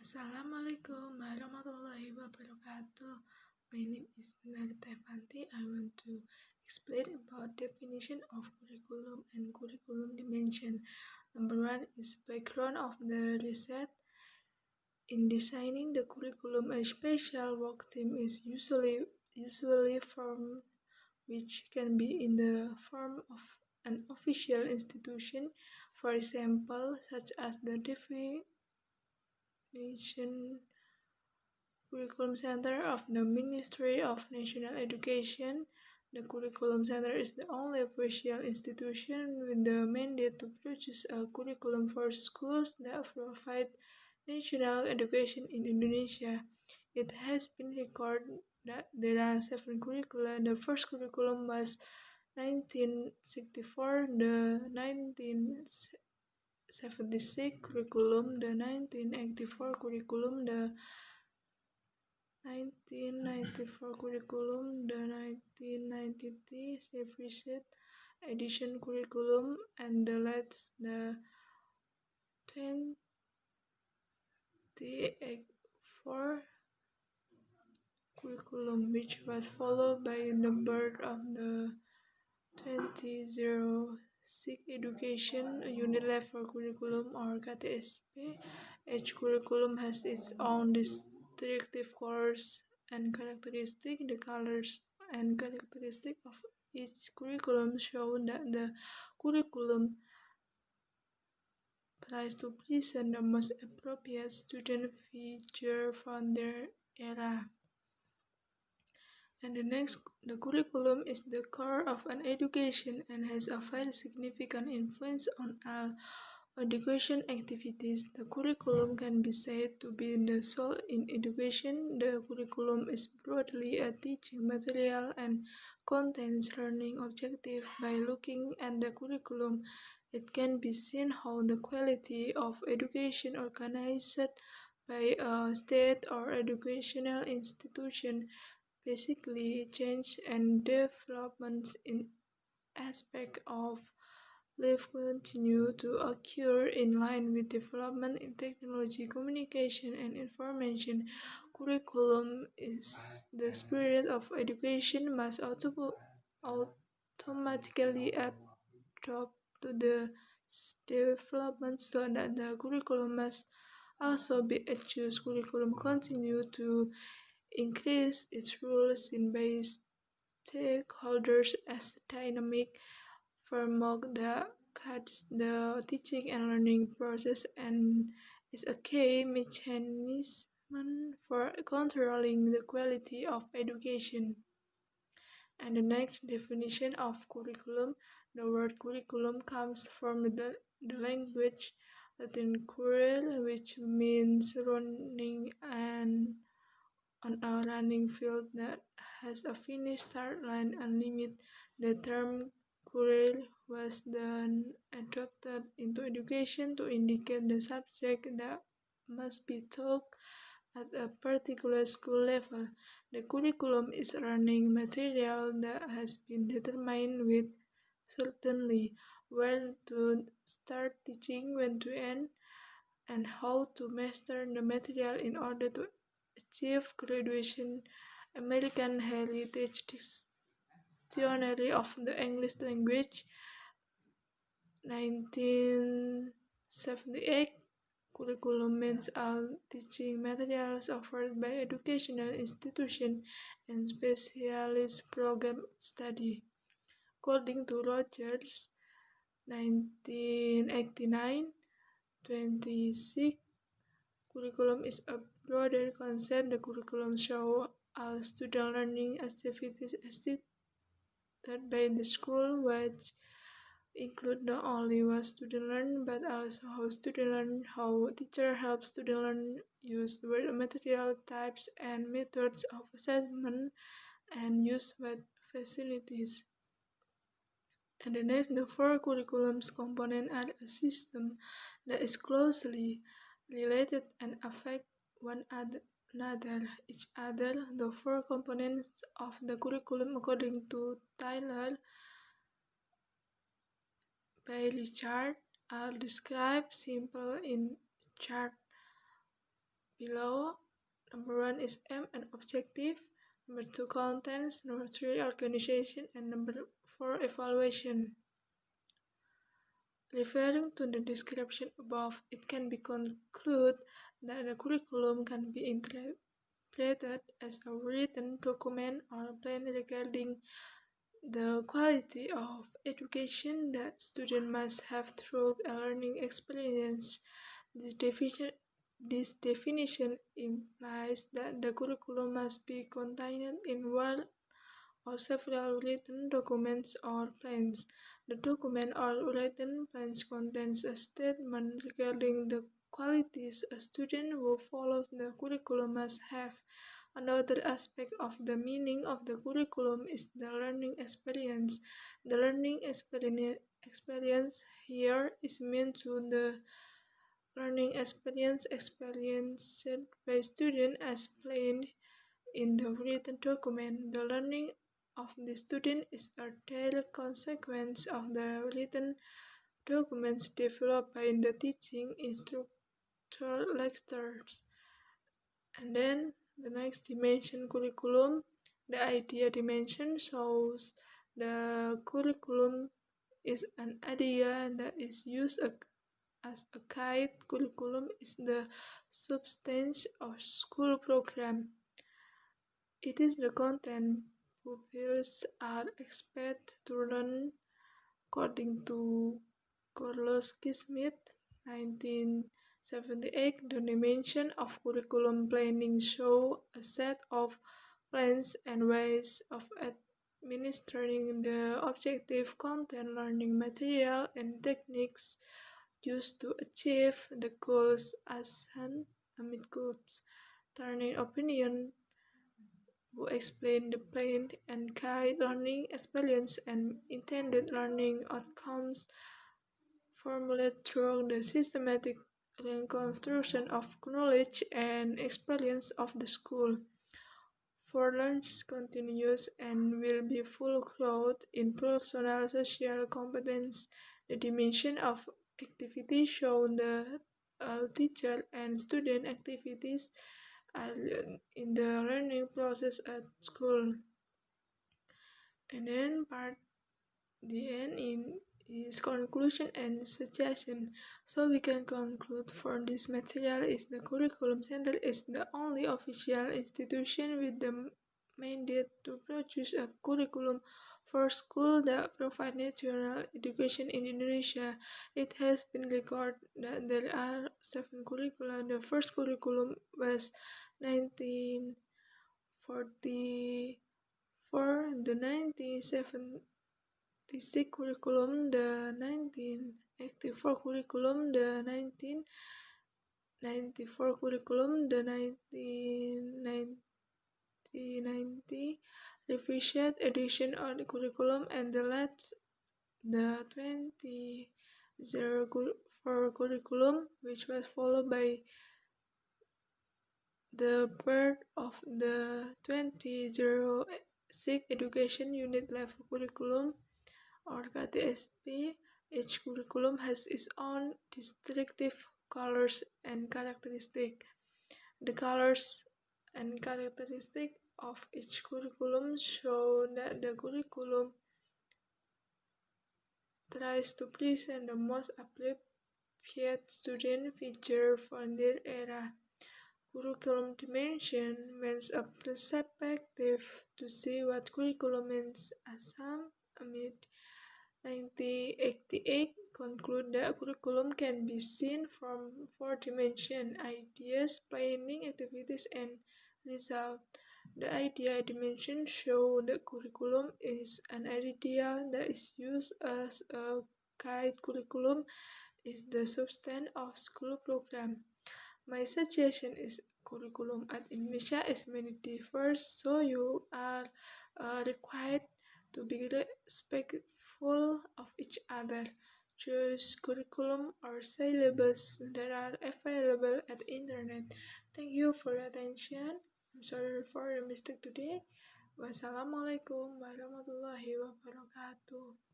Assalamualaikum warahmatullahi wabarakatuh. My name is Ripta Evanti. I want to explain about definition of curriculum and curriculum dimension. Number one is background of the research. In designing the curriculum, a special work team is usually formed, which can be in the form of an official institution, for example, such as the definition Curriculum Center of the Ministry of National Education. The Curriculum Center is the only official institution with the mandate to produce a curriculum for schools that provide national education in Indonesia. It has been recorded that there are 7 curricula. The first curriculum was 1964, the 1976 curriculum, the 1984 curriculum, the 1994 curriculum, the 1993 revised edition curriculum, and the latest, the 2084 curriculum, which was followed by the birth of the 2006 Education Unit Level Curriculum or KTSP. Each curriculum has its own distinctive colors and characteristics. The colors and characteristics of each curriculum show that the curriculum tries to present the most appropriate student feature from their era. And the curriculum is the core of an education and has a very significant influence on all education activities. The curriculum can be said to be the soul in education. The curriculum is broadly a teaching material and contains learning objectives. By looking at the curriculum, it can be seen how the quality of education organized by a state or educational institution basically change and developments in aspect of life continue to occur in line with development in technology, communication, and information. Curriculum is the spirit of education must automatically adapt to the development so that the curriculum must also be adjusted. Curriculum continue to increase its rules in base stakeholders as dynamic framework that guides the teaching and learning process and is a key mechanism for controlling the quality of education. And the next definition of curriculum, the word curriculum comes from the language Latin curril, which means running and on a running field that has a finished start line and limit. The term curril was then adopted into education to indicate the subject that must be taught at a particular school level. The curriculum is learning material that has been determined with certainty when to start teaching, when to end, and how to master the material in order to achieve graduation. American Heritage Dictionary of the English Language, 1978. Curriculum means all teaching materials offered by educational institutions and specialist program study. According to Rogers, 1989, 26. Curriculum is a broader concept. The curriculum shows all student learning activities assisted by the school, which include not only what students learn, but also how students learn, how teachers help students learn, use word material types and methods of assessment, and use what facilities. And the next, the four curriculums component are a system that is closely related and affect one another, each other. The four components of the curriculum, according to Tyler by Richard, are described simple in chart below. Number 1 is aim and objective. Number 2, contents. Number 3, organization. And number 4, evaluation. Referring to the description above, it can be concluded that the curriculum can be interpreted as a written document or plan regarding the quality of education that students must have through a learning experience. This definition, this definition implies that the curriculum must be contained in one or several written documents or plans. The document or written plans contains a statement regarding the qualities a student who follows the curriculum must have. Another aspect of the meaning of the curriculum is the learning experience. The learning experience here is meant to the learning experience experienced by students as planned in the written document. The learning of the student is a direct consequence of the written documents developed by the teaching instructor lectures. And then the next dimension, curriculum. The idea dimension shows the curriculum is an idea that is used as a guide. Curriculum is the substance of school program. It is the content pupils are expected to learn according to Gorlowski-Smith, 1978. The dimension of curriculum planning show a set of plans and ways of administering the objective content, learning material, and techniques used to achieve the goals as an amid goods. Turning opinion who explain the plan and guide learning experience and intended learning outcomes formulated through the systematic reconstruction of knowledge and experience of the school. For learns continues and will be full growth in personal social competence. The dimension of activity shown the teacher and student activities in the learning process at school. And then part the end in is conclusion and suggestion. So we can conclude for this material is the curriculum center is the only official institution with the mandate to produce a curriculum for school that provide national education in Indonesia. It has been recorded that there are 7 curricula. The first curriculum was 1944, the 1976 curriculum, the 1984 curriculum, the 1994 curriculum, the 1990 revised edition of the curriculum, and the last, the 2004 curriculum, which was followed by the birth of the 2006 Education Unit Level Curriculum or KTSP. Each curriculum has its own distinctive colors and characteristics. The colors and characteristics of each curriculum show that the curriculum tries to present the most appropriate student feature for their era. Curriculum dimension means a perspective to see what curriculum means. Assam amid 1988 conclude that curriculum can be seen from 4 dimensions: ideas, planning, activities, and result. The idea dimension show the curriculum is an idea that is used as a guide. Curriculum is the substance of school program. My suggestion is curriculum at Indonesia is many diverse, so you are required to be respectful of each other. Choose curriculum or syllabus that are available at the internet. Thank you for your attention. I'm sorry for the mistake today. Wassalamualaikum warahmatullahi wabarakatuh.